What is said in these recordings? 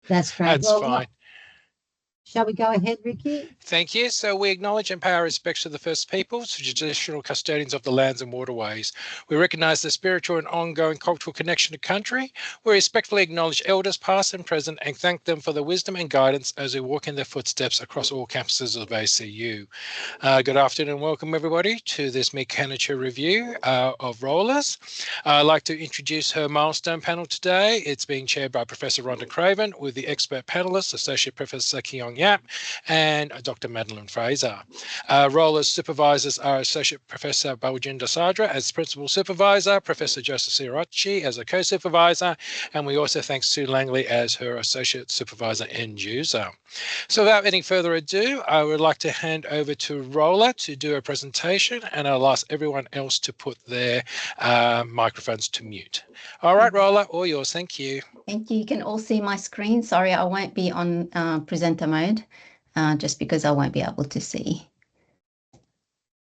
That's great. That's fine. Shall we go ahead, Ricky? Thank you. So we acknowledge and pay our respects to the First Peoples, traditional custodians of the lands and waterways. We recognise the spiritual and ongoing cultural connection to country. We respectfully acknowledge elders past and present and thank them for the wisdom and guidance as we walk in their footsteps across all campuses of ACU. Good afternoon and welcome everybody to this mechanical review of Rolas. I'd like to introduce her Milestone panel today. It's being chaired by Professor Rhonda Craven with the expert panellists, Associate Professor Keong Yap and Dr. Madeline Fraser. Rola's supervisors are Associate Professor Baljinder Sadra as Principal Supervisor, Professor Joseph Sirachi as a Co-Supervisor, and we also thank Sue Langley as her Associate Supervisor End User. So without any further ado, I would like to hand over to Rola to do a presentation, and I'll ask everyone else to put their microphones to mute. All right, Rola, all yours. Thank you. Thank you. You can all see my screen. Sorry, I won't be on presenter mode just because I won't be able to see.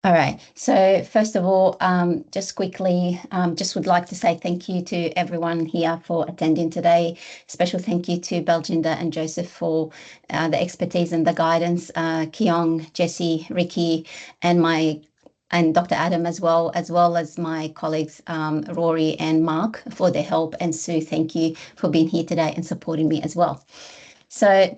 All right, so first of all, just quickly, just would like to say thank you to everyone here for attending today. Special thank you to Baljinder and Joseph for the expertise and the guidance, Keong, Jessie, Ricky, and Dr. Adam as well as my colleagues, Rory and Mark, for their help. And Sue, thank you for being here today and supporting me as well. So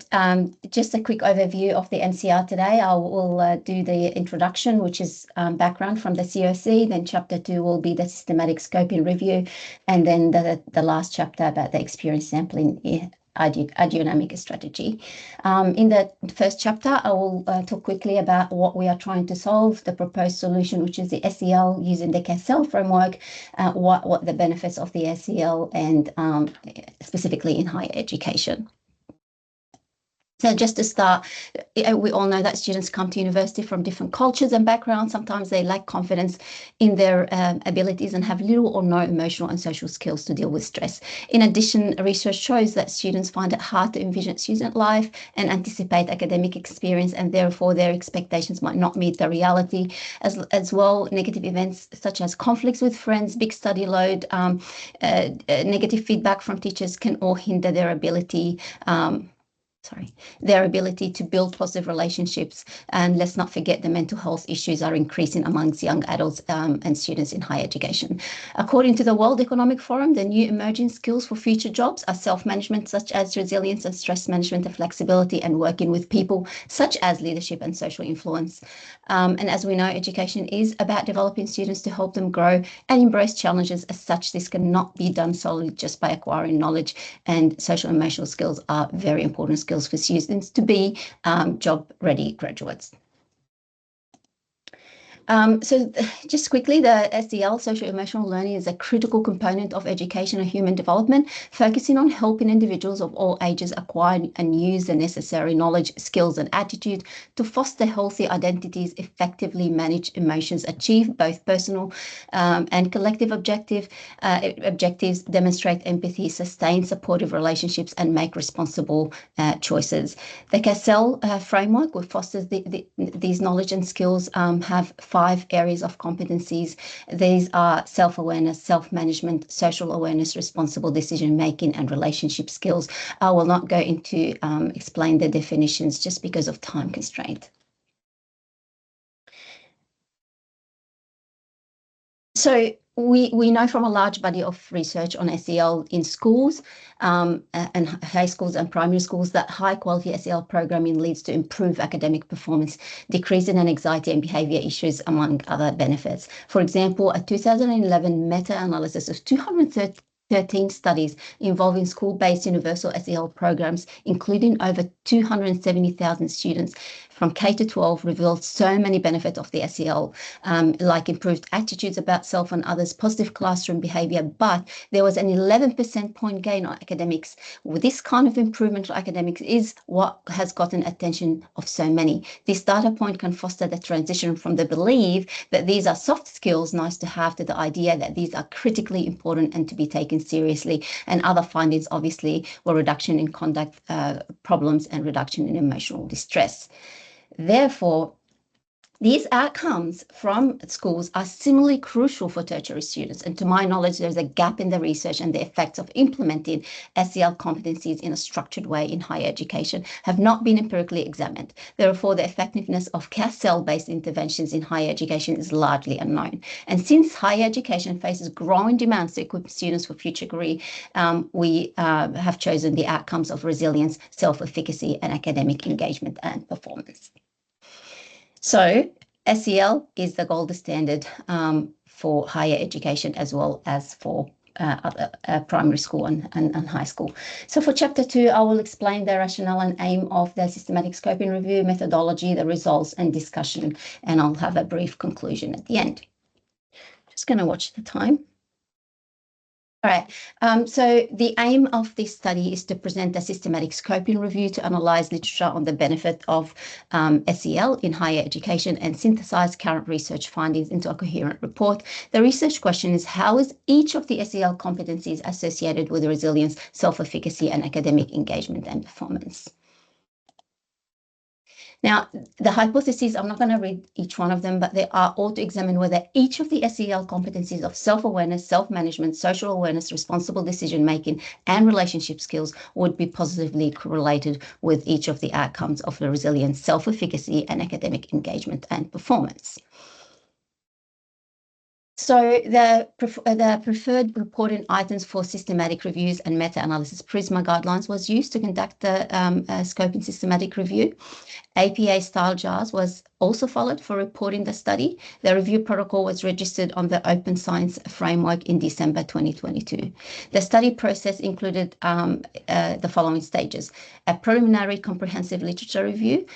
just a quick overview of the MCR today. I will do the introduction, which is background from the COC. Then chapter 2 will be the systematic scoping review. And then the last chapter about the experience sampling hydrodynamic strategy. In the first chapter, I will talk quickly about what we are trying to solve, the proposed solution, which is the SEL using the CASEL framework, what the benefits of the SEL and specifically in higher education. So just to start, we all know that students come to university from different cultures and backgrounds. Sometimes they lack confidence in their abilities and have little or no emotional and social skills to deal with stress. In addition, research shows that students find it hard to envision student life and anticipate academic experience, and therefore their expectations might not meet the reality. As well, negative events such as conflicts with friends, big study load, negative feedback from teachers can all hinder their ability to build positive relationships. And let's not forget the mental health issues are increasing amongst young adults and students in higher education. According to the World Economic Forum, the new emerging skills for future jobs are self-management, such as resilience and stress management and flexibility, and working with people, such as leadership and social influence. And as we know, education is about developing students to help them grow and embrace challenges. As such, this cannot be done solely just by acquiring knowledge, and social and emotional skills are very important skills for students to be job-ready graduates. So just quickly, the SEL, social emotional learning, is a critical component of education and human development, focusing on helping individuals of all ages acquire and use the necessary knowledge, skills, and attitude to foster healthy identities, effectively manage emotions, achieve both personal and collective objectives, demonstrate empathy, sustain supportive relationships, and make responsible choices. The CASEL framework, which fosters these knowledge and skills, have 5 areas of competencies. These are self-awareness, self-management, social awareness, responsible decision-making, and relationship skills. I will not go into explain the definitions just because of time constraint. So we know from a large body of research on SEL in schools and high schools and primary schools that high quality SEL programming leads to improved academic performance, decrease in anxiety and behavior issues, among other benefits. For example, a 2011 meta-analysis of 213 studies involving school-based universal SEL programs, including over 270,000 students from K to 12, revealed so many benefits of the SEL, like improved attitudes about self and others, positive classroom behavior, but there was an 11% point gain on academics. This kind of improvement on academics is what has gotten attention of so many. This data point can foster the transition from the belief that these are soft skills, nice to have, to the idea that these are critically important and to be taken seriously. And other findings, obviously, were reduction in conduct problems and reduction in emotional distress. Therefore, These outcomes from schools are similarly crucial for tertiary students, and to my knowledge, there's a gap in the research, and the effects of implementing SEL competencies in a structured way in higher education have not been empirically examined. Therefore, the effectiveness of CASEL-based interventions in higher education is largely unknown. And since higher education faces growing demands to equip students for future career, we have chosen the outcomes of resilience, self-efficacy, and academic engagement and performance. So SEL is the gold standard for higher education as well as for primary school and high school. So for chapter 2, I will explain the rationale and aim of the systematic scoping review, methodology, the results and discussion, and I'll have a brief conclusion at the end. Just going to watch the time. All right, so the aim of this study is to present a systematic scoping review to analyse literature on the benefit of SEL in higher education and synthesise current research findings into a coherent report. The research question is, how is each of the SEL competencies associated with resilience, self-efficacy and academic engagement and performance? Now, the hypotheses, I'm not going to read each one of them, but they are all to examine whether each of the SEL competencies of self-awareness, self-management, social awareness, responsible decision-making, and relationship skills would be positively correlated with each of the outcomes of the resilience, self-efficacy, and academic engagement and performance. So the preferred reporting items for systematic reviews and meta-analysis PRISMA guidelines was used to conduct the scoping systematic review. APA style JARS was also followed for reporting the study. The review protocol was registered on the Open Science Framework in December 2022. The study process included the following stages: a preliminary comprehensive literature review,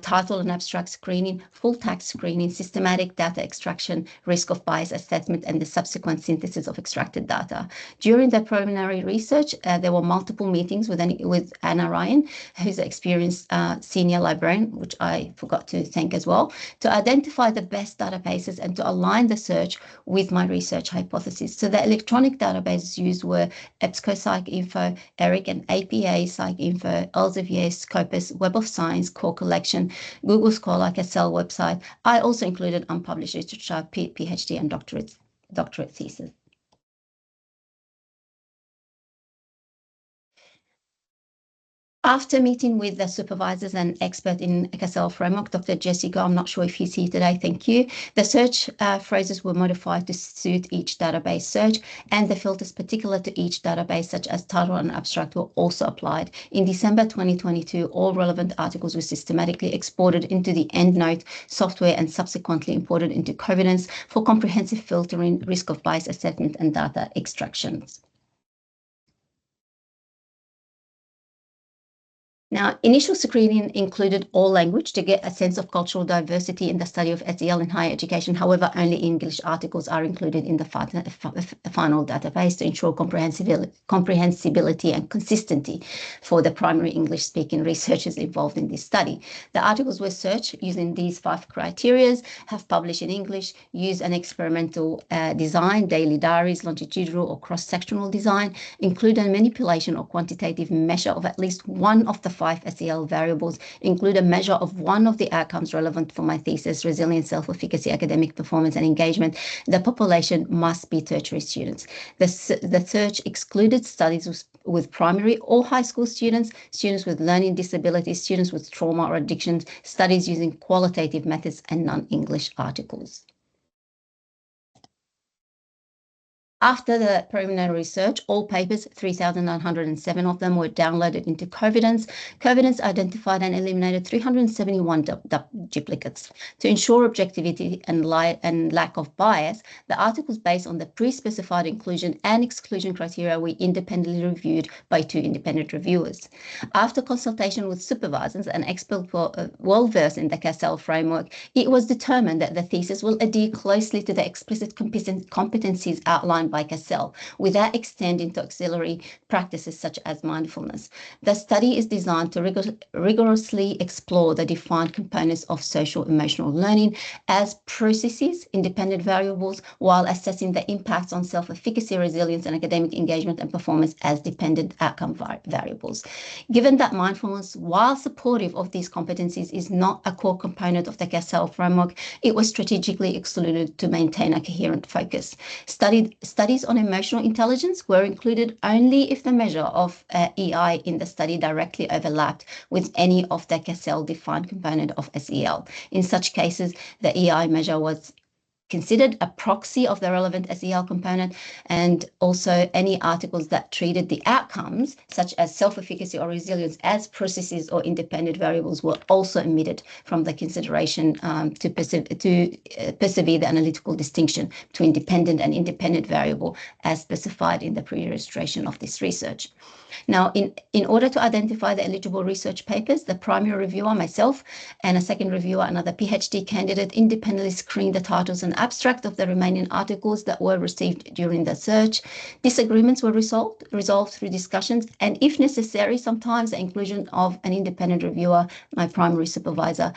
title and abstract screening, full text screening, systematic data extraction, risk of bias assessment, and the subsequent synthesis of extracted data. During the preliminary research, there were multiple meetings with Anna Ryan, who's an experienced senior librarian, which I forgot to thank as well, to identify the best databases and to align the search with my research hypothesis. So the electronic databases used were EBSCO PsycInfo, ERIC and APA PsycInfo, Elsevier, Scopus, Web of Science, Core Collection, Google Scholar, CASEL website. I also included unpublished literature, PhD and doctorate thesis. After meeting with the supervisors and expert in CASEL framework, Dr. Jessica, I'm not sure if he's here today, thank you. The search phrases were modified to suit each database search, and the filters particular to each database, such as title and abstract, were also applied. In December 2022, all relevant articles were systematically exported into the EndNote software and subsequently imported into Covidence for comprehensive filtering, risk of bias assessment, and data extractions. Now, initial screening included all language to get a sense of cultural diversity in the study of SEL in higher education. However, only English articles are included in the final database to ensure comprehensibility and consistency for the primary English-speaking researchers involved in this study. The articles were searched using these 5 criteria: have published in English, use an experimental design, daily diaries, longitudinal or cross-sectional design, include a manipulation or quantitative measure of at least one of the 5 SEL variables, include a measure of one of the outcomes relevant for my thesis: resilience, self-efficacy, academic performance, and engagement. The population must be tertiary students. The search excluded studies with primary or high school students, students with learning disabilities, students with trauma or addictions, studies using qualitative methods, and non-English articles. After the preliminary research, all papers, 3,907 of them, were downloaded into Covidence. Covidence identified and eliminated 371 duplicates. To ensure objectivity and lack of bias, the articles based on the pre-specified inclusion and exclusion criteria were independently reviewed by 2 independent reviewers. After consultation with supervisors and experts well-versed in the CASEL framework, it was determined that the thesis will adhere closely to the explicit competencies outlined defined by CASEL without extending to auxiliary practices such as mindfulness. The study is designed to rigorously explore the defined components of social emotional learning as processes, independent variables, while assessing the impacts on self-efficacy, resilience, and academic engagement and performance as dependent outcome variables. Given that mindfulness, while supportive of these competencies, is not a core component of the CASEL framework, it was strategically excluded to maintain a coherent focus. Studies on emotional intelligence were included only if the measure of EI in the study directly overlapped with any of the CASEL defined component of SEL. In such cases, the EI measure was considered a proxy of the relevant SEL component, and also any articles that treated the outcomes, such as self-efficacy or resilience, as processes or independent variables were also omitted from the consideration to persevere the analytical distinction between dependent and independent variable as specified in the pre-registration of this research. Now, in order to identify the eligible research papers, the primary reviewer, myself, and a second reviewer, another PhD candidate, independently screened the titles and abstract of the remaining articles that were received during the search. Disagreements were resolved through discussions, and if necessary, sometimes the inclusion of an independent reviewer, my primary supervisor,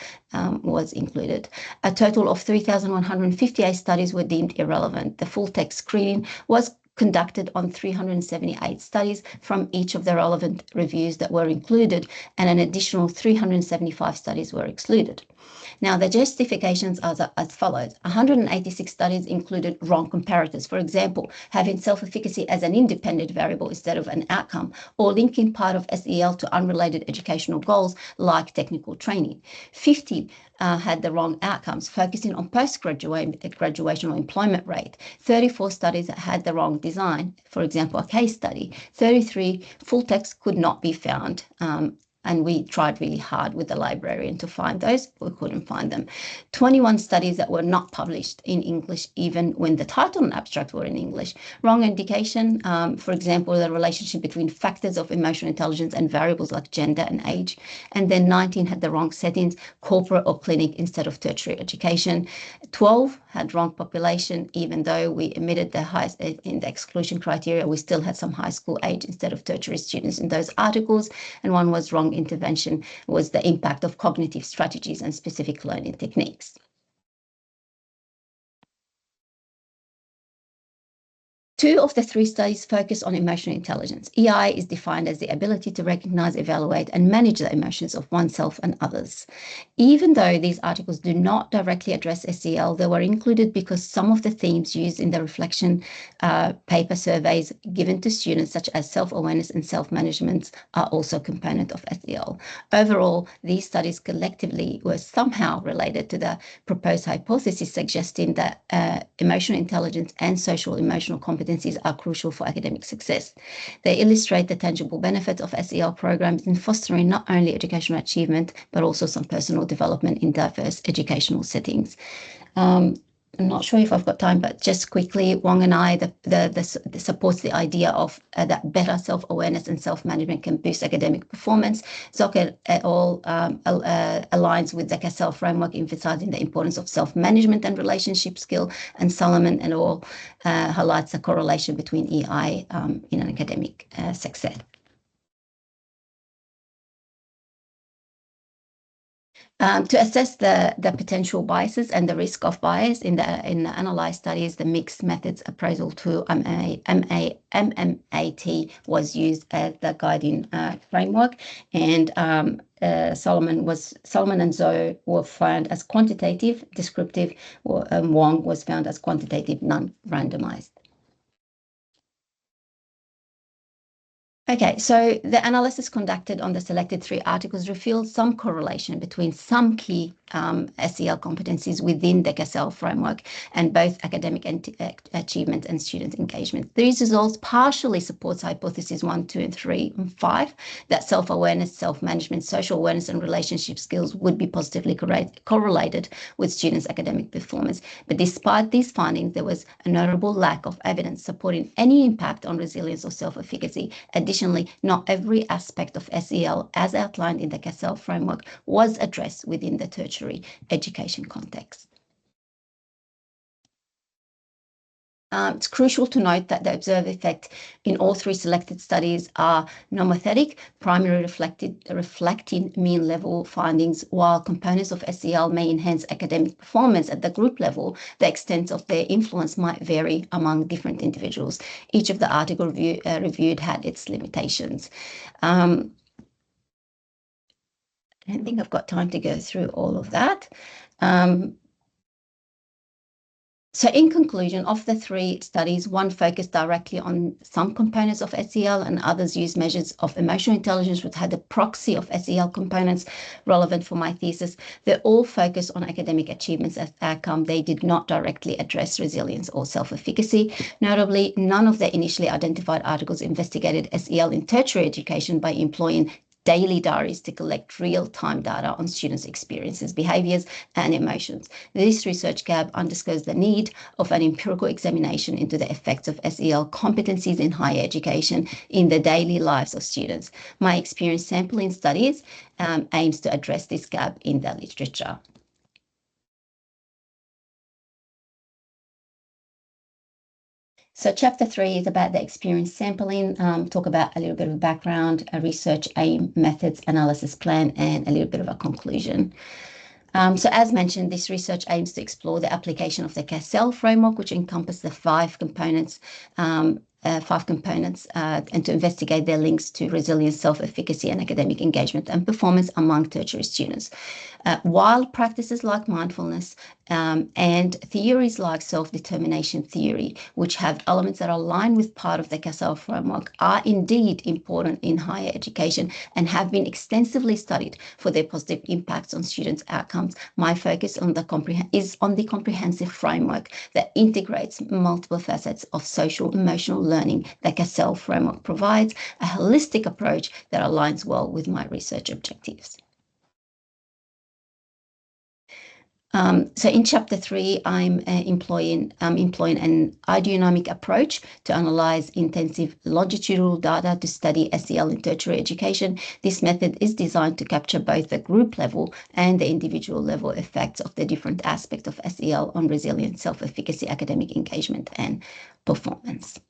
was included. A total of 3,158 studies were deemed irrelevant. The full text screening was conducted on 378 studies from each of the relevant reviews that were included, and an additional 375 studies were excluded. Now, the justifications are as follows. 186 studies included wrong comparators, for example, having self-efficacy as an independent variable instead of an outcome, or linking part of SEL to unrelated educational goals like technical training. 50 had the wrong outcomes, focusing on post-graduation or employment rate. 34 studies had the wrong design, for example, a case study. 33 full text could not be found, and we tried really hard with the librarian to find those. We couldn't find them. 21 studies that were not published in English, even when the title and abstract were in English. Wrong indication, for example, the relationship between factors of emotional intelligence and variables like gender and age. And then 19 had the wrong settings, corporate or clinic instead of tertiary education. 12 had wrong population, even though we omitted the highest in the exclusion criteria, we still had some high school age instead of tertiary students in those articles. And one was wrong intervention, was the impact of cognitive strategies and specific learning techniques. Two of the three studies focus on emotional intelligence. EI is defined as the ability to recognize, evaluate, and manage the emotions of oneself and others. Even though these articles do not directly address SEL, they were included because some of the themes used in the reflection paper surveys given to students, such as self-awareness and self-management, are also a component of SEL. Overall, these studies collectively were somehow related to the proposed hypothesis, suggesting that emotional intelligence and social emotional competencies are crucial for academic success. They illustrate the tangible benefits of SEL programs in fostering not only educational achievement, but also some personal development in diverse educational settings. I'm not sure if I've got time, but just quickly, Wong and I, the supports the idea of that better self-awareness and self-management can boost academic performance. Zaki et al. Aligns with the CASEL framework, emphasizing the importance of self-management and relationship skill, and Solomon et al. Highlights the correlation between EI in an academic success. To assess the potential biases and the risk of bias in the analyzed studies, the mixed methods appraisal tool MMAT was used as the guiding framework, and Solomon and Zoe were found as quantitative, descriptive, Wong was found as quantitative, non-randomized. Okay, so the analysis conducted on the selected 3 articles revealed some correlation between some key SEL competencies within the CASEL framework and both academic achievement and student engagement. These results partially supports hypotheses 1, 2, and 3, and 5 that self-awareness, self-management, social awareness, and relationship skills would be positively correlated with students' academic performance. But despite these findings, there was a notable lack of evidence supporting any impact on resilience or self-efficacy. Additionally, not every aspect of SEL, as outlined in the CASEL framework, was addressed within the tertiary education context. It's crucial to note that the observed effect in all 3 selected studies are nomothetic, primarily reflecting mean level findings, while components of SEL may enhance academic performance at the group level. The extent of their influence might vary among different individuals. Each of the articles reviewed had its limitations. I don't think I've got time to go through all of that. So in conclusion, of the 3 studies, one focused directly on some components of SEL and others used measures of emotional intelligence, which had a proxy of SEL components relevant for my thesis. They all focused on academic achievements as outcome. They did not directly address resilience or self-efficacy. Notably, none of the initially identified articles investigated SEL in tertiary education by employing daily diaries to collect real-time data on students' experiences, behaviors, and emotions. This research gap underscores the need of an empirical examination into the effects of SEL competencies in higher education in the daily lives of students. My experience sampling studies aims to address this gap in the literature. So chapter 3 is about the experience sampling, talk about a little bit of background, a research aim, methods, analysis plan, and a little bit of a conclusion. So as mentioned, this research aims to explore the application of the CASEL framework, which encompasses the 5 components, and to investigate their links to resilience, self-efficacy, and academic engagement and performance among tertiary students. While practices like mindfulness and theories like self-determination theory, which have elements that align with part of the CASEL framework, are indeed important in higher education and have been extensively studied for their positive impacts on students' outcomes, my focus is on the comprehensive framework that integrates multiple facets of social emotional learning that CASEL framework provides, a holistic approach that aligns well with my research objectives. So in chapter 3, I'm employing an ideodynamic approach to analyze intensive longitudinal data to study SEL in tertiary education. This method is designed to capture both the group level and the individual level effects of the different aspects of SEL on resilience, self-efficacy, academic engagement, and performance.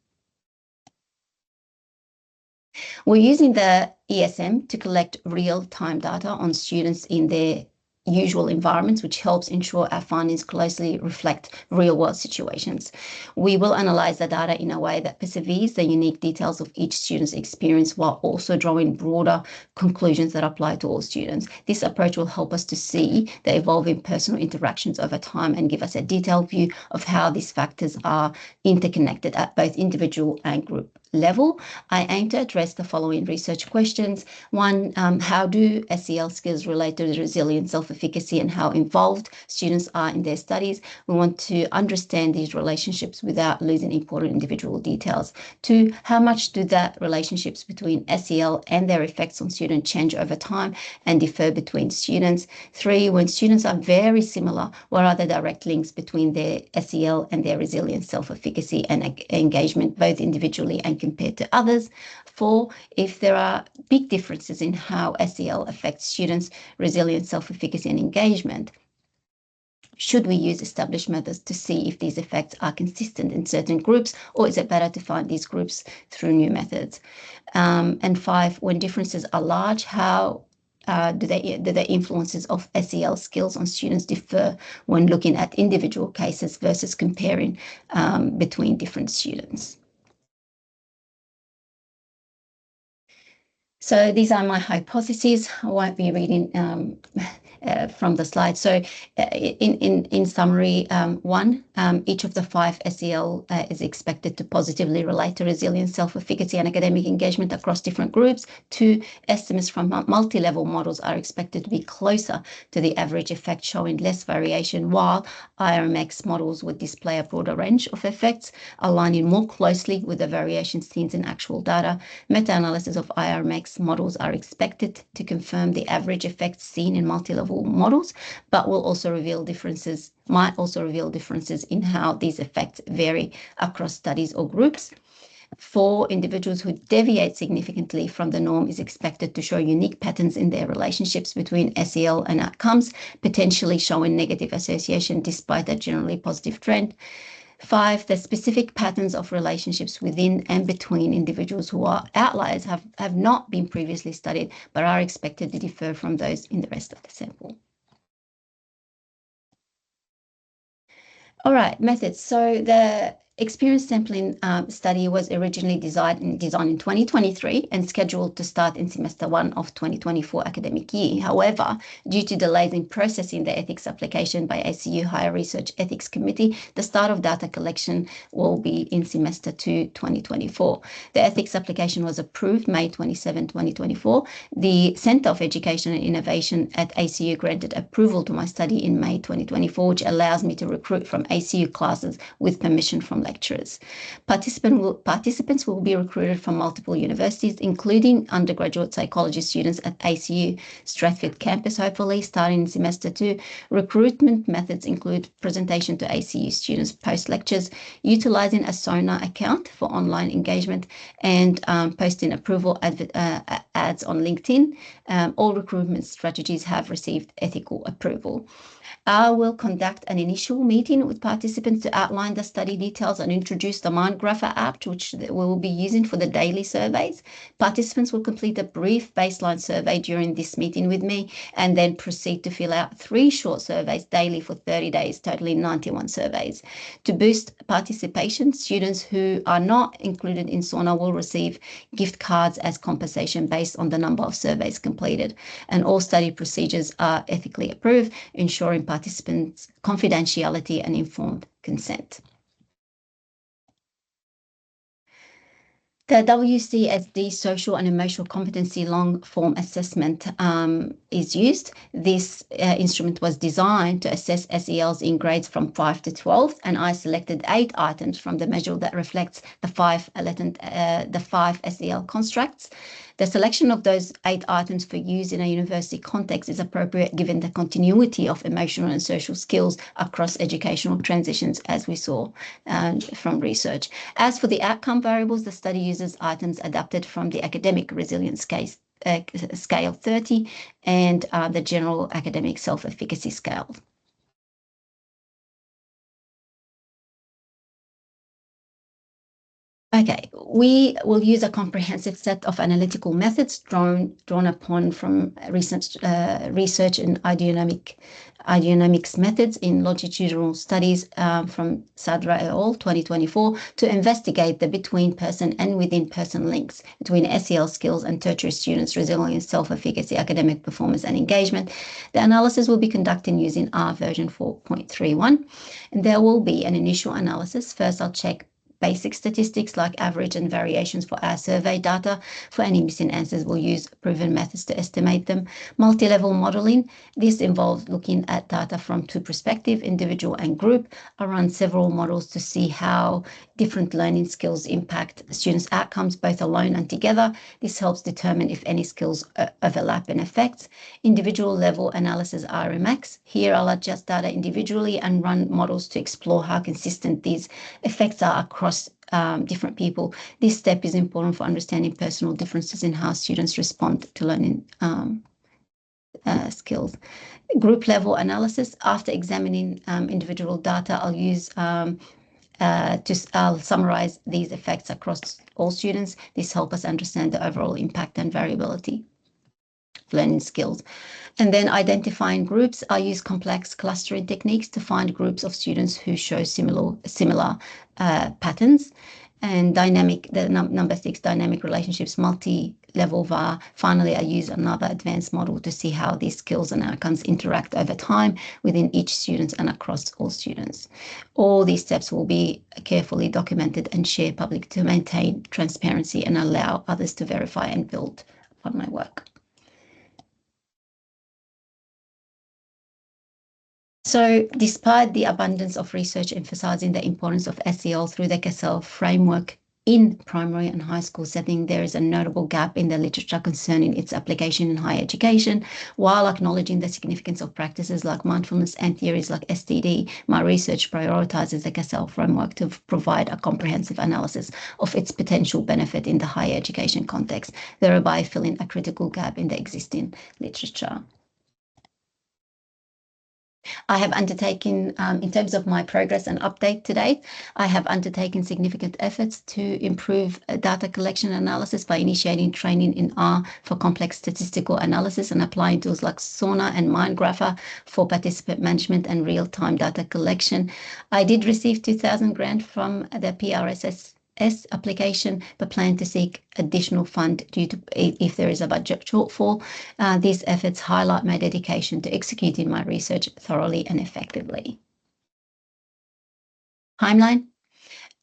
We're using the ESM to collect real-time data on students in their usual environments, which helps ensure our findings closely reflect real-world situations. We will analyze the data in a way that perceives the unique details of each student's experience while also drawing broader conclusions that apply to all students. This approach will help us to see the evolving personal interactions over time and give us a detailed view of how these factors are interconnected at both individual and group level. I aim to address the following research questions. 1, how do SEL skills relate to resilience, self-efficacy, and how involved students are in their studies? We want to understand these relationships without losing important individual details. 2, how much do the relationships between SEL and their effects on students change over time and differ between students? 3, when students are very similar, what are the direct links between their SEL and their resilience, self-efficacy, and engagement, both individually and compared to others? 4, if there are big differences in how SEL affects students' resilience, self-efficacy, and engagement, should we use established methods to see if these effects are consistent in certain groups, or is it better to find these groups through new methods? And 5, when differences are large, how do the influences of SEL skills on students differ when looking at individual cases versus comparing between different students? So these are my hypotheses. I won't be reading from the slide. So in summary, 1, each of the 5 SEL is expected to positively relate to resilience, self-efficacy, and academic engagement across different groups. 2, estimates from multi-level models are expected to be closer to the average effect, showing less variation, while IRMX models would display a broader range of effects, aligning more closely with the variations seen in actual data. Meta-analysis of IRMX models are expected to confirm the average effects seen in multi-level models, but might also reveal differences in how these effects vary across studies or groups. 4, individuals who deviate significantly from the norm is expected to show unique patterns in their relationships between SEL and outcomes, potentially showing negative association despite a generally positive trend. 5, the specific patterns of relationships within and between individuals who are outliers have not been previously studied, but are expected to differ from those in the rest of the sample. All right, methods. So the experience sampling study was originally designed in 2023 and scheduled to start in semester 1 of 2024 academic year. However, due to delays in processing the ethics application by ACU Higher Research Ethics Committee, the start of data collection will be in semester 2 2024. The ethics application was approved May 27, 2024. The Centre of Education and Innovation at ACU granted approval to my study in May 2024, which allows me to recruit from ACU classes with permission from lecturers. Participants will be recruited from multiple universities, including undergraduate psychology students at ACU Strathfield campus, hopefully starting in semester 2. Recruitment methods include presentation to ACU students post-lectures, utilizing a Sona account for online engagement, and posting approval ads on LinkedIn. All recruitment strategies have received ethical approval. I will conduct an initial meeting with participants to outline the study details and introduce the MindGrapher app, which we will be using for the daily surveys. Participants will complete a brief baseline survey during this meeting with me and then proceed to fill out 3 short surveys daily for 30 days, totaling 91 surveys. To boost participation, students who are not included in SONA will receive gift cards as compensation based on the number of surveys completed. And all study procedures are ethically approved, ensuring participants' confidentiality and informed consent. The WCSD Social and Emotional Competency Long Form Assessment is used. This instrument was designed to assess SELs in grades from 5 to 12, and I selected 8 items from the module that reflects the 5 SEL constructs. The selection of those 8 items for use in a university context is appropriate given the continuity of emotional and social skills across educational transitions, as we saw from research. As for the outcome variables, the study uses items adapted from the Academic Resilience Scale 30 and the General Academic Self-Efficacy Scale. Okay, we will use a comprehensive set of analytical methods drawn upon from recent research in ideodynamics methods in longitudinal studies from Sadra et al. 2024 to investigate the between-person and within-person links between SEL skills and tertiary students' resilience, self-efficacy, academic performance, and engagement. The analysis will be conducted using R version 4.31, and there will be an initial analysis. First, I'll check basic statistics like average and variations for our survey data. For any missing answers, we'll use proven methods to estimate them. Multi-level modeling. This involves looking at data from 2 perspectives, individual and group. I run several models to see how different learning skills impact students' outcomes, both alone and together. This helps determine if any skills overlap in effects. Individual level analysis RMX. Here, I'll adjust data individually and run models to explore how consistent these effects are across different people. This step is important for understanding personal differences in how students respond to learning skills. Group level analysis. After examining individual data, I'll use I'll summarize these effects across all students. This helps us understand the overall impact and variability of learning skills. And then identifying groups, I use complex clustering techniques to find groups of students who show similar patterns. And number 6, dynamic relationships, multi-level VAR. Finally, I use another advanced model to see how these skills and outcomes interact over time within each student and across all students. All these steps will be carefully documented and shared publicly to maintain transparency and allow others to verify and build upon my work. So despite the abundance of research emphasizing the importance of SEL through the CASEL framework in primary and high school setting, there is a notable gap in the literature concerning its application in higher education. While acknowledging the significance of practices like mindfulness and theories like STD, my research prioritizes the CASEL framework to provide a comprehensive analysis of its potential benefit in the higher education context, thereby filling a critical gap in the existing literature. I have undertaken, in terms of my progress and update to date, I have undertaken significant efforts to improve data collection analysis by initiating training in R for complex statistical analysis and applying tools like Sauna and MindGrapher for participant management and real-time data collection. I did receive 2,000 grant from the PRSS application, but plan to seek additional fund due to if there is a budget shortfall. These efforts highlight my dedication to executing my research thoroughly and effectively. Timeline.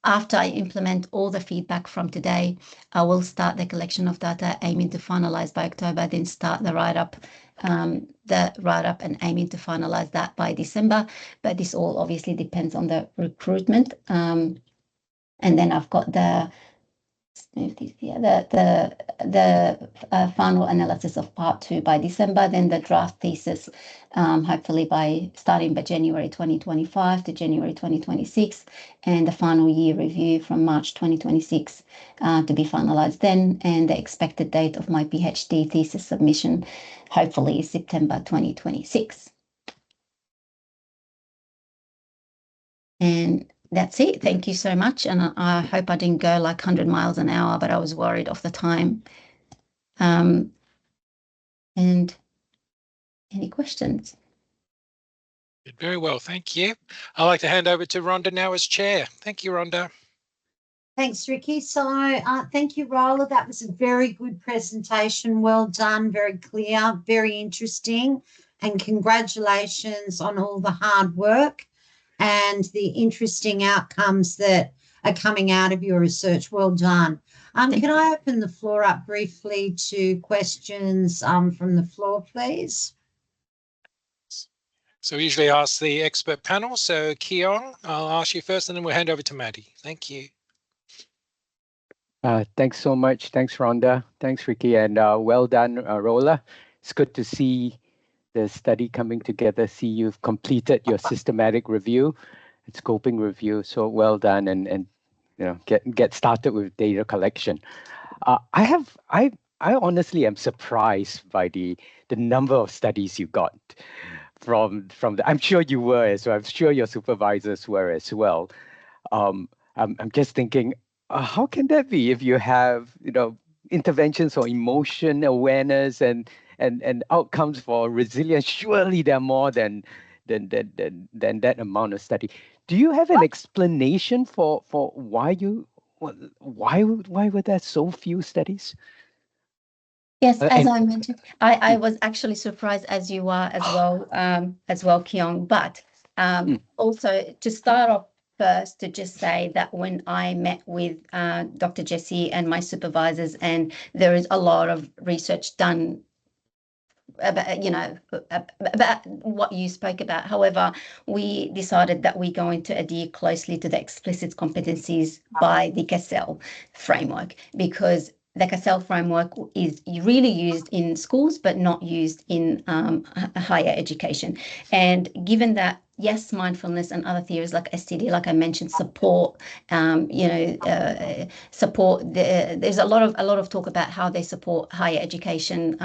After I implement all the feedback from today, I will start the collection of data, aiming to finalize by October, then start the write-up and aiming to finalize that by December. But this all obviously depends on the recruitment. And then I've got the final analysis of part 2 by December, then the draft thesis, hopefully by January 2025 to January 2026, and the final year review from March 2026 to be finalized then, and the expected date of my PhD thesis submission, hopefully September 2026. And that's it. Thank you so much. And I hope I didn't go like 100 miles an hour, but I was worried of the time. And any questions? Very well, thank you. I'd like to hand over to Rhonda now as chair. Thank you, Rhonda. Thanks, Ricky. So thank you, Rola. That was a very good presentation. Well done, very clear, very interesting. And congratulations on all the hard work and the interesting outcomes that are coming out of your research. Well done. Can I open the floor up briefly to questions from the floor, please? So we usually ask the expert panel. So Keong, I'll ask you first and then we'll hand over to Maddie. Thank you. Thanks so much. Thanks, Rhonda. Thanks, Ricky. And well done, Rola. It's good to see the study coming together, see you've completed your systematic review, scoping review. So well done, and you know, get started with data collection. I honestly am surprised by the number of studies you got from the. I'm sure you were as well. I'm sure your supervisors were as well. I'm just thinking, how can that be if you have, you know, interventions on emotion awareness and outcomes for resilience? Surely there are more than that amount of study. Do you have an explanation for why were there so few studies? Yes, as I mentioned, I was actually surprised as you are as well, Keong. But also to start off first, to just say that when I met with Dr. Jessie and my supervisors, and there is a lot of research done about, you know, about what you spoke about. However, we decided that we're going to adhere closely to the explicit competencies by the CASEL framework, because the CASEL framework is really used in schools, but not used in higher education. And given that, yes, mindfulness and other theories like STD, like I mentioned, support, support. There's a lot of talk about how they support higher education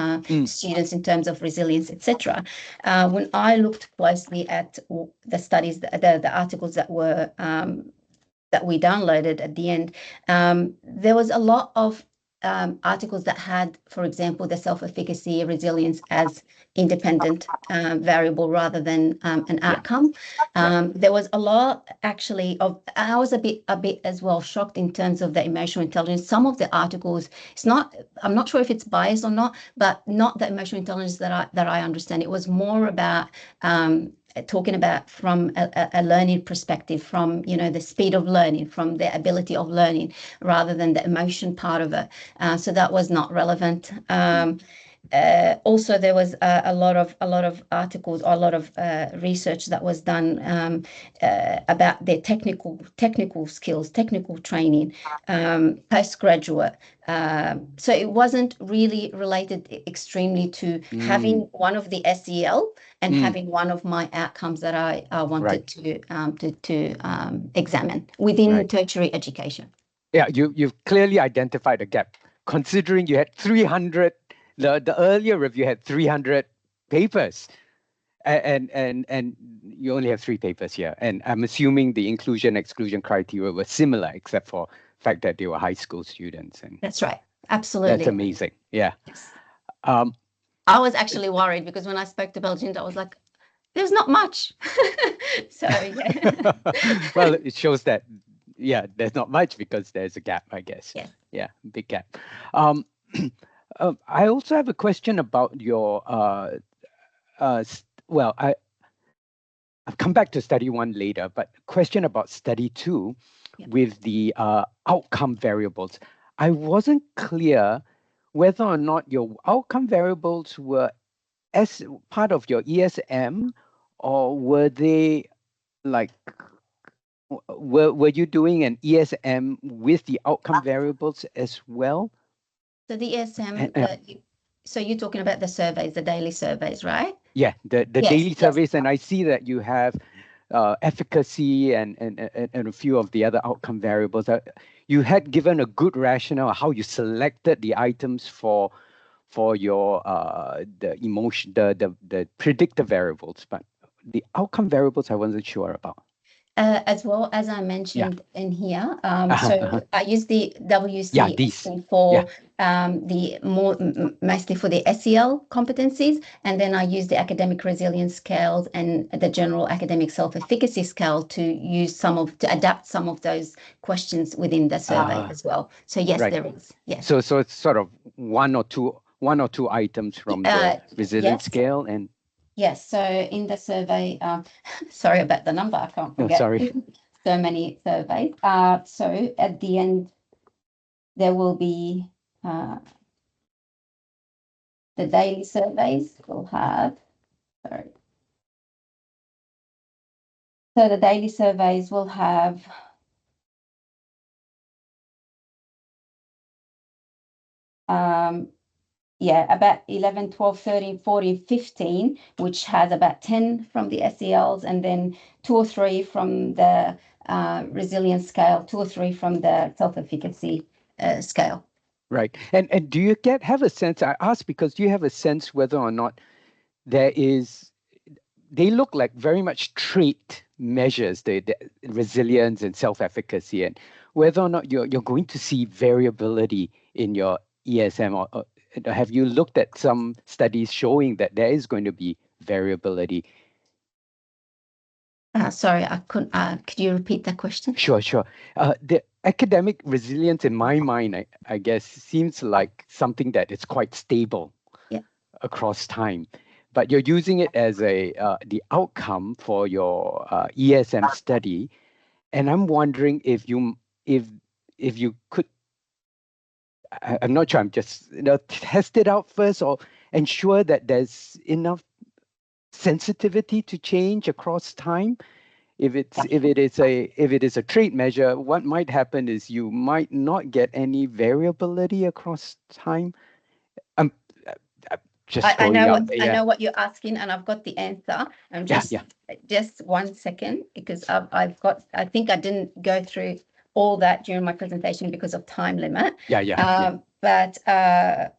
students in terms of resilience, etc. When I looked closely at the studies, the articles that were that we downloaded at the end, there was a lot of articles that had, for example, the self-efficacy, resilience as independent variable rather than an outcome. There was a lot actually of, I was a bit as well shocked in terms of the emotional intelligence. Some of the articles, it's not, I'm not sure if it's biased or not, but not the emotional intelligence that I understand. It was more about talking about from a learning perspective, from, you know, the speed of learning, from the ability of learning, rather than the emotion part of it. So that was not relevant. Also, there was a lot of articles, a lot of research that was done about their technical skills, technical training, postgraduate. So it wasn't really related extremely to having one of the SEL and having one of my outcomes that I wanted to examine within tertiary education. Yeah, you've clearly identified a gap, considering you had 300. The earlier review had 300 papers, And you only have 3 papers here, and I'm assuming the inclusion exclusion criteria were similar, except for the fact that they were high school students. And That's right. Absolutely. that's amazing. Yeah. Yes. Um, I was actually worried because when I spoke to Belgians, I was like, there's not much. So yeah. well, it shows that, yeah, there's not much because there's a gap, I guess. Yes. Yeah, big gap. I also have a question about your, well, I've come back to study 1 later, but question about study 2 with the outcome variables. I wasn't clear whether or not your outcome variables were as part of your ESM, or were they like, were you doing an ESM with the outcome variables as well? So the ESM, so you're talking about the surveys, the daily surveys, right? Yeah, the daily surveys, and I see that you have efficacy and a few of the other outcome variables. You had given a good rationale how you selected the items for your the emotion, the predictor variables, but the outcome variables I wasn't sure about. As well as I mentioned in here, so I use the WC for the mostly for the SEL competencies, and then I use the academic resilience scales and the general academic self-efficacy scale to adapt some of those questions within the survey as well. So yes, there is. Yes. So it's sort of one or two items from the resilience scale and. Yes, so in the survey, sorry about the number, I can't forget. No, sorry. So many surveys. So at the end, there will be the daily surveys will have, sorry. So the daily surveys will have about 11, 12, 13, 14, 15, which has about 10 from the SELs, and then 2 or 3 from the resilience scale, 2 or 3 from the self-efficacy scale. Right. And do you have a sense, I ask because do you have a sense whether or not they look like very much trait measures, the resilience and self-efficacy, and whether or not you're going to see variability in your ESM, or have you looked at some studies showing that there is going to be variability? Sorry, I couldn't. Could you repeat that question? Sure. The academic resilience, in my mind, I guess, seems like something that is quite stable across time. But you're using it as the outcome for your ESM study, and I'm wondering if you could. I'm not sure. I'm just test it out first, or ensure that there's enough sensitivity to change across time. If it is a trait measure, what might happen is you might not get any variability across time. I'm just I know what you're asking, and I've got the answer. I'm just 1 second, because I think I didn't go through all that during my presentation because of time limit. But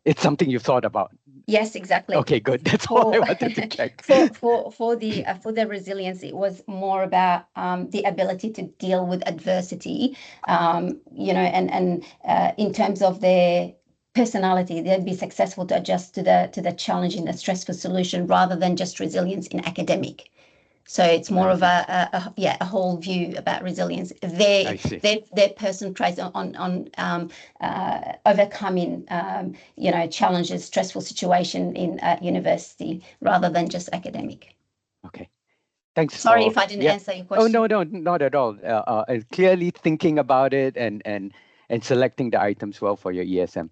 it's something you've thought about. Yes, exactly. Okay, good. That's all I wanted to check. For the resilience, it was more about the ability to deal with adversity, and in terms of their personality, they'd be successful to adjust to the challenge in the stressful solution rather than just resilience in academic. So it's more of a whole view about resilience. Their person tries on overcoming challenges, stressful situation in university rather than just academic. Okay, thanks. Sorry if I didn't answer your question. Oh no, not at all. Clearly thinking about it and selecting the items well for your ESM.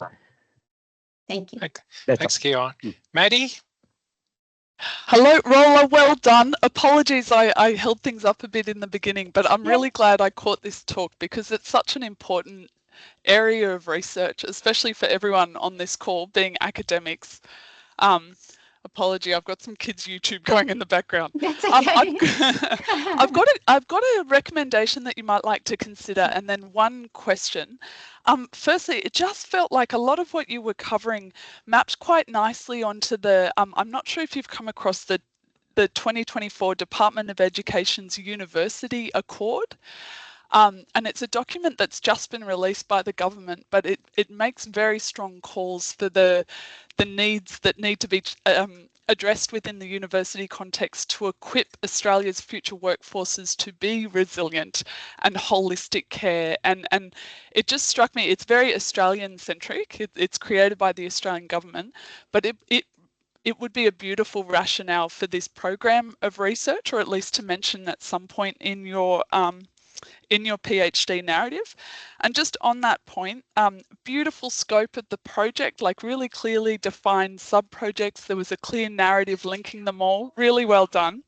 Thank you. Thanks, Keon. Maddie? Hello, Rola, well done. Apologies, I held things up a bit in the beginning, but I'm really glad I caught this talk because it's such an important area of research, especially for everyone on this call being academics. Apology, I've got some kids' YouTube going in the background. That's okay. I've got a recommendation that you might like to consider, and then one question. Firstly, it just felt like a lot of what you were covering mapped quite nicely onto the. I'm not sure if you've come across the the 2024 Department of Education's University Accord. And it's a document that's just been released by the government, but it makes very strong calls for the needs that need to be addressed within the university context to equip Australia's future workforces to be resilient and holistic care. And it just struck me, it's very Australian centric. It's created by the Australian government, but it would be a beautiful rationale for this program of research, or at least to mention at some point in your PhD narrative. And just on that point, beautiful scope of the project, like really clearly defined sub-projects. There was a clear narrative linking them all. Really well done.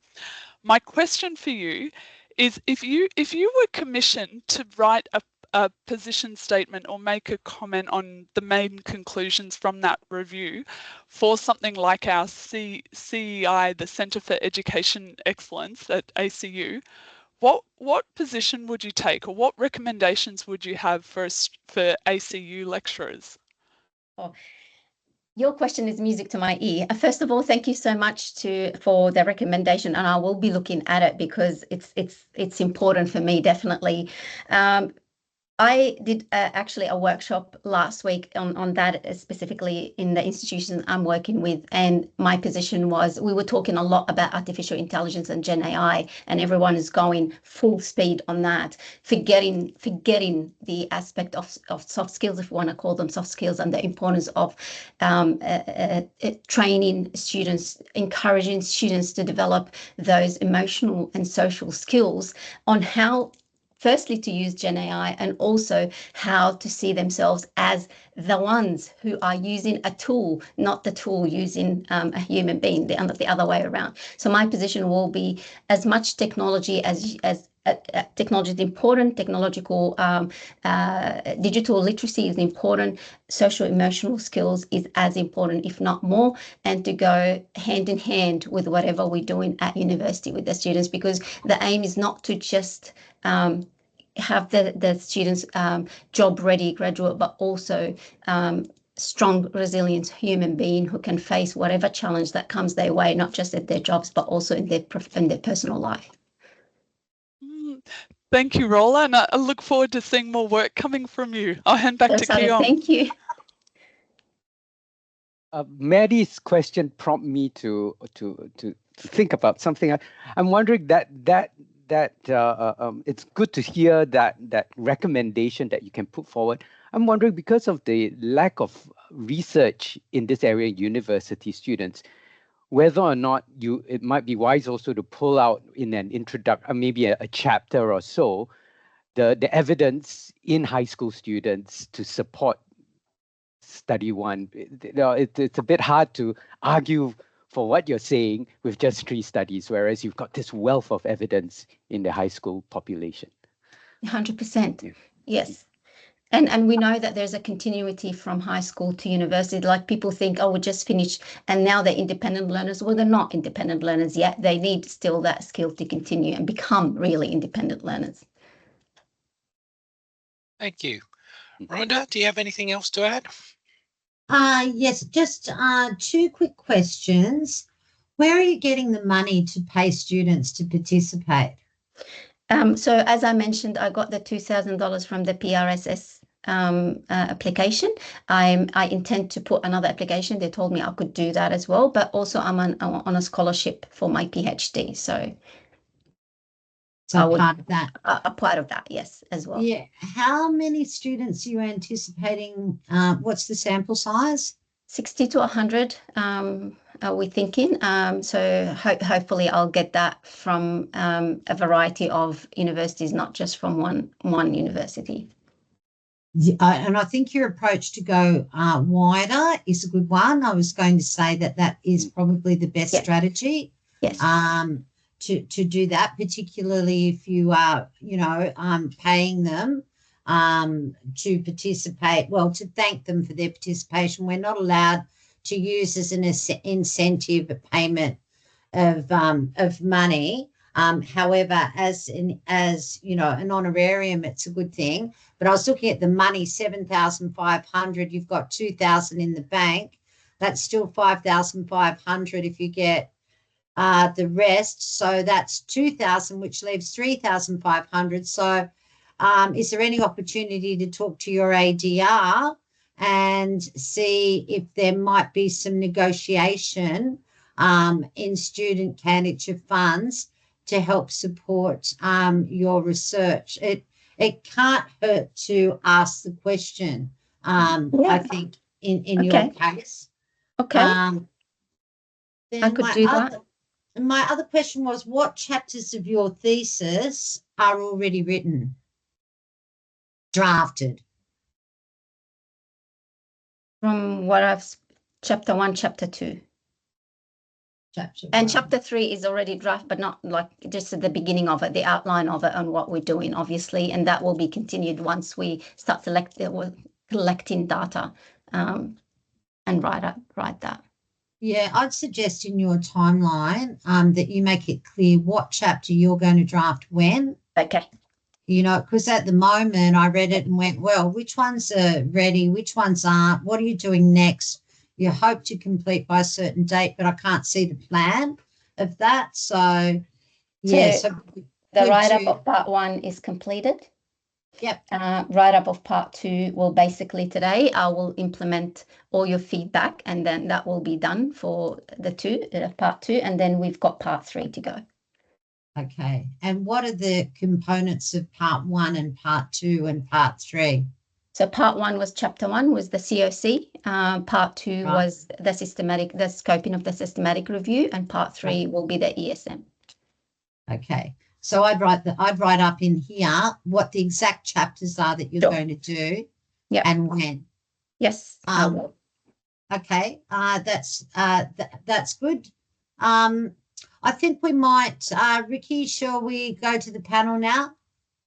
My question for you is, if you were commissioned to write a position statement or make a comment on the main conclusions from that review for something like our CEI, the Centre for Education Excellence at ACU, what position would you take, or what recommendations would you have for ACU lecturers? Oh, your question is music to my ear. First of all, thank you so much for the recommendation, and I will be looking at it because it's important for me, definitely. I did actually a workshop last week on that, specifically in the institution I'm working with, and my position was, we were talking a lot about artificial intelligence and Gen AI, and everyone is going full speed on that, forgetting the aspect of soft skills, if we want to call them soft skills, and the importance of training students, encouraging students to develop those emotional and social skills on how, firstly, to use Gen AI, and also how to see themselves as the ones who are using a tool, not the tool using a human being, the other way around. So my position will be, as much technology as technology is important, technological digital literacy is important, social emotional skills is as important, if not more, and to go hand in hand with whatever we're doing at university with the students, because the aim is not to just have the students job ready graduate, but also strong, resilient human being who can face whatever challenge that comes their way, not just at their jobs, but also in their personal life. Thank you, Rola, and I look forward to seeing more work coming from you. I'll hand back to Keon. Thank you. Maddie's question prompted me to think about something. I'm wondering that it's good to hear that recommendation that you can put forward. I'm wondering, because of the lack of research in this area, university students, whether or not it might be wise also to pull out in an introduction, maybe a chapter or so, the evidence in high school students to support study one. It's a bit hard to argue for what you're saying with just 3 studies, whereas you've got this wealth of evidence in the high school population. 100%. Yeah. Yes. And we know that there's a continuity from high school to university. Like, people think, oh, we just finished and now they're independent learners. Well, they're not independent learners yet. They need still that skill to continue and become really independent learners. Thank you. Rhonda, do you have anything else to add? Yes, just 2 quick questions. Where are you getting the money to pay students to participate? So as I mentioned, I got the $2,000 from the PRSS application. I intend to put another application. They told me I could do that as well, but also I'm on a scholarship for my PhD. So part of that. A part of that, yes, as well. Yeah. How many students are you anticipating? What's the sample size? 60 to 100. Are we thinking? So hopefully I'll get that from a variety of universities, not just from one university. And I think your approach to go wider is a good one. I was going to say that is probably the best strategy. Yes. To do that, particularly if you are, paying them to participate, to thank them for their participation. We're not allowed to use as an incentive a payment of money. However, as an honorarium, it's a good thing. But I was looking at the money, 7,500. You've got 2,000 in the bank. That's still 5,500 if you get the rest. So that's 2,000, which leaves 3,500. So is there any opportunity to talk to your ADR and see if there might be some negotiation in student candidature funds to help support your research? It can't hurt to ask the question, I think, in your case. Okay. Then I could do that. My other question was, what chapters of your thesis are already written, drafted? From what chapter 1, chapter 2. And chapter 3 is already draft, but not like just at the beginning of it, the outline of it and what we're doing, obviously, and that will be continued once we start collecting data and write that. Yeah, I'd suggest in your timeline that you make it clear what chapter you're going to draft when. Okay. You know, because at the moment I read it and went, well, which ones are ready, which ones aren't, what are you doing next? You hope to complete by a certain date, but I can't see the plan of that. So, yeah. So the write-up of part 1 is completed. Yep. Write-up of part 2 will basically today, I will implement all your feedback, and then that will be done for the part 2, and then we've got part 3 to go. Okay. And what are the components of part 1 and part 2 and part 3? So part 1 was chapter 1 was the COC. Part 2 was the scoping of the systematic review, and part 3 will be the ESM. Okay. So I'd write up in here what the exact chapters are that you're going to do, and when. Yes, I will. Okay. That's good. I think we might, Ricky, shall we go to the panel now?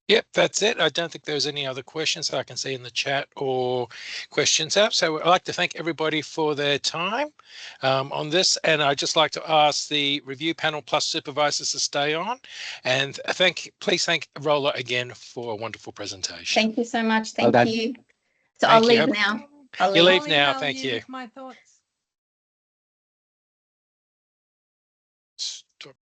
Yep, that's it. I don't think there's any other questions that I can see in the chat or questions up. So I'd like to thank everybody for their time on this. And I'd just like to ask the review panel plus supervisors to stay on. And please thank Rola again for a wonderful presentation. Thank you so much. Thank you. So I'll leave now. You leave now. Thank you. My thoughts.